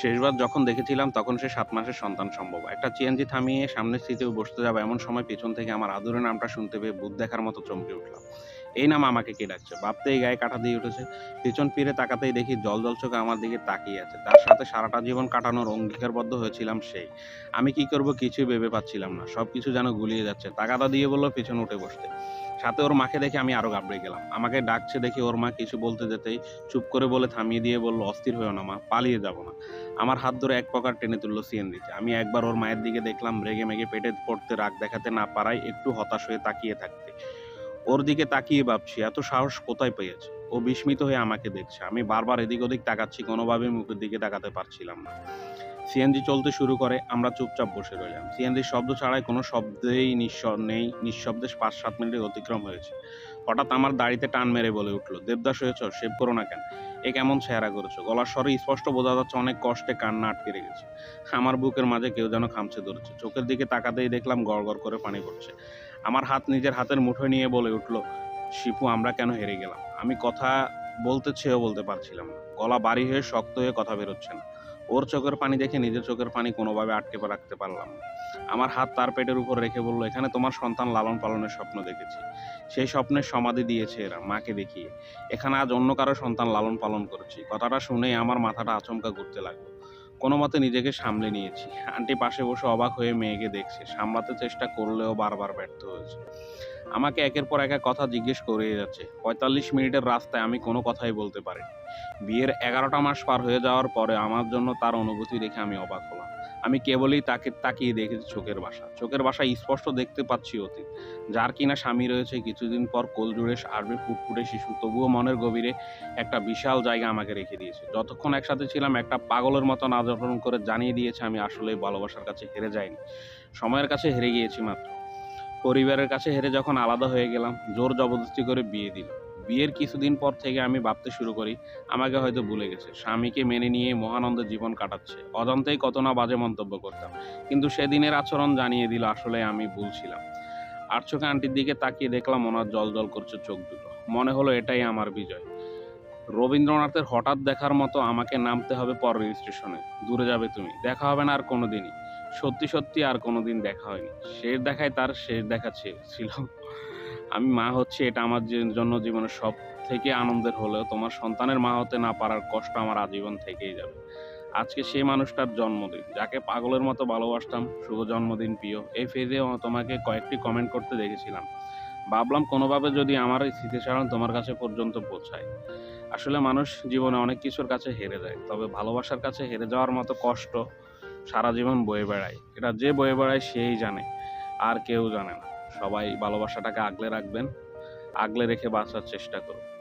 শেষবার যখন দেখেছিলাম তখন সে ৭ মাসের সন্তান সম্ভব। একটা সিএনজি থামিয়ে সামনের সিটেও বসতে যাবো এমন সময় পেছন থেকে আমার আদুরে নামটা শুনতে পেয়ে ভূত দেখার মতো চমকে উঠলাম। এই নাম আমাকে কে ডাকছে? ভাবতেই গায়ে কাঁটা দিয়ে উঠেছে। পেছন ফিরে তাকাতেই দেখি জ্বলজ্বল চোখে আমার দিকে তাকিয়ে আছে। যার সাথে সারাটা জীবন কাটানোর অঙ্গীকারবদ্ধ হয়েছিলাম সেই। আমি কি করব কিছুই ভেবে পাচ্ছিলাম না। সবকিছু যেন গুলিয়ে যাচ্ছে। তাগাদা দিয়ে বলল পেছনে উঠে বসতে। সাথে ওর মাকে দেখে আমি আরো ঘাবড়ে গেলাম। আমাকে ডাকছে দেখে ওর মা কিছু বলতে যেতেই চুপ করে বলে থামিয়ে দিয়ে বলল, "অস্থির হইও না মা, পালিয়ে যাব না।" আমার হাত ধরে এক প্রকার টেনে তুলল সিএনজিতে। আমি একবার ওর মায়ের দিকে দেখলাম, রেগেমেগে পেটে পড়তে রাগ দেখাতে না পারায় একটু হতাশ হয়ে তাকিয়ে থাকতে। ওর দিকে তাকিয়ে ভাবছি এত সাহস কোথায় পেয়েছে? ও বিস্মিত হয়ে আমাকে দেখছে। আমি বারবার এদিক ওদিক তাকাচ্ছি, কোনোভাবেই মুখের দিকে তাকাতে পারছিলাম না। সিএনজি চলতে শুরু করে, আমরা চুপচাপ বসে রইলাম। সিএনজির শব্দ ছাড়াই কোনো শব্দেই নেই, নিঃশব্দে ৫-৭ মিনিট অতিক্রম হয়েছে। হঠাৎ আমার দাড়িতে টান মেরে বলে উঠল, "দেবদাস হয়েছ? শেভ করো না কেন? এ কেমন চেহারা করেছো?" গলার স্বরে স্পষ্ট বোঝা যাচ্ছে অনেক কষ্টে কান্না আটকে রেখেছে। আমার বুকের মাঝে কেউ যেন খামচে ধরেছে। চোখের দিকে তাকাতেই দেখলাম গড় করে পানি পড়ছে। আমার হাত নিজের হাতের মুঠোয় নিয়ে বলে উঠল, "শিপু, আমরা কেন হেরে গেলাম?" আমি কথা বলতে চেয়েও বলতে পারছিলাম না। গলা ভারী হয়ে শক্ত হয়ে কথা বেরোচ্ছে না। ওর চোখের পানি দেখে নিজের চোখের পানি কোনোভাবে আটকে রাখতে পারলাম না। আমার হাত তার পেটের উপর রেখে বলল, "এখানে তোমার সন্তান লালন পালনের স্বপ্ন দেখেছি। সেই স্বপ্নের সমাধি দিয়েছে এরা, মাকে দেখিয়ে। এখানে আজ অন্য কারো সন্তান লালন পালন করেছি।" কথাটা শুনেই আমার মাথাটা আচমকা ঘুরতে লাগলো। কোনো মতে নিজেকে সামলে নিয়েছি। আন্টি পাশে বসে অবাক হয়ে মেয়েকে দেখছে। সামলাতে চেষ্টা করলেও বারবার ব্যর্থ হয়েছে। আমাকে একের পর এক কথা জিজ্ঞেস করেই যাচ্ছে। ৪৫ মিনিটের রাস্তায় আমি কোনো কথাই বলতে পারিনি। বিয়ের ১১টা মাস পার হয়ে যাওয়ার পরে আমার জন্য তার অনুভূতি দেখে আমি অবাক হলাম। আমি কেবলই তাকে তাকিয়ে দেখেছি চোখের ভাষা। চোখের ভাষায় স্পষ্ট দেখতে পাচ্ছি অতীত। যার কিনা স্বামী রয়েছে, কিছুদিন পর কোল জুড়ে আসবে ফুটফুটে শিশু, তবুও মনের গভীরে একটা বিশাল জায়গা আমাকে রেখে দিয়েছে। যতক্ষণ একসাথে ছিলাম একটা পাগলের মতো আচরণ করে জানিয়ে দিয়েছে আমি আসলেই ভালোবাসার কাছে হেরে যাইনি। সময়ের কাছে হেরে গিয়েছি মাত্র। পরিবারের কাছে হেরে যখন আলাদা হয়ে গেলাম, জোর জবরদস্তি করে বিয়ে দিল। বিয়ের কিছুদিন পর থেকে আমি ভাবতে শুরু করি, আমাকে হয়তো ভুলে গেছে। স্বামীকে মেনে নিয়ে মহানন্দে জীবন কাটাচ্ছে। অজান্তেই কত না বাজে মন্তব্য করতাম। কিন্তু সেদিনের আচরণ জানিয়ে দিল আসলে আমি ভুল ছিলাম। আর চোখে আন্টির দিকে তাকিয়ে দেখলাম ওনার জ্বলজ্বল করছে চোখ দুটো। মনে হলো এটাই আমার বিজয়। রবীন্দ্রনাথের হঠাৎ দেখার মতো আমাকে নামতে হবে পরের স্টেশনে। দূরে যাবে তুমি। দেখা হবে না আর কোনোদিনই। সত্যি আর কোনোদিন দেখা হয়নি। শেষ দেখায় তার শেষ দেখা ছিল। আমি মা হচ্ছি এটা আমার জন্য জীবনের সবথেকে আনন্দের হলেও তোমার সন্তানের মা হতে না পারার কষ্ট আমার আজীবন থেকেই যাবে। আজকে সেই মানুষটার জন্মদিন, যাকে পাগলের মতো ভালোবাসতাম। শুভ জন্মদিন প্রিয়। এই ফেজে তোমাকে কয়েকটি কমেন্ট করতে দেখেছিলাম। ভাবলাম কোনোভাবে যদি আমার এই স্মৃতিচারণ তোমার কাছে পর্যন্ত পৌঁছায়। আসলে মানুষ জীবনে অনেক কিছুর কাছে হেরে যায়, তবে ভালোবাসার কাছে হেরে যাওয়ার মতো কষ্ট সারা জীবন বয়ে বেড়ায়। এটা যে বয়ে বেড়ায় সেই জানে, আর কেউ জানে না। সবাই ভালোবাসাটাকে আগলে রাখবেন, আগলে রেখে বাঁচার চেষ্টা করুন।